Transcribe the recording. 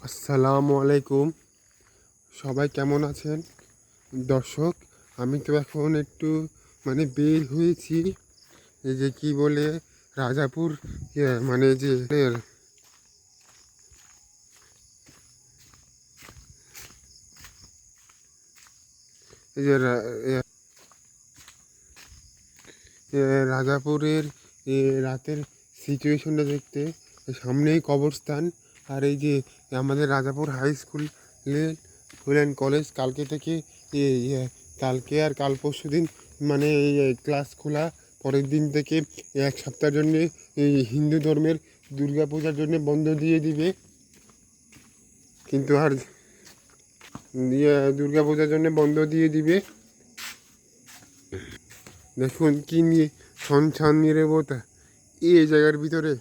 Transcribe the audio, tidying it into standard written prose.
আসসালামু আলাইকুম। সবাই কেমন আছেন দর্শক? আমি তো এখন একটু বের হয়েছি, এই যে কি বলে রাজাপুর, মানে যে এই যে রাজাপুরের রাতের সিচুয়েশনটা দেখতে। সামনেই কবরস্থান, আর এই যে আমাদের Rajapur high school and college কালকে থেকে কালকে আর কাল পরশু দিন ক্লাস খোলা। পরের দিন থেকে এক সপ্তাহের জন্যে এই হিন্দু ধর্মের দুর্গা পূজার জন্য বন্ধ দিয়ে দিবে। কিন্তু আর দুর্গা পূজার জন্য বন্ধ দিয়ে দিবে। দেখুন কি নিয়ে ছন নিরবতা এই জায়গার ভিতরে।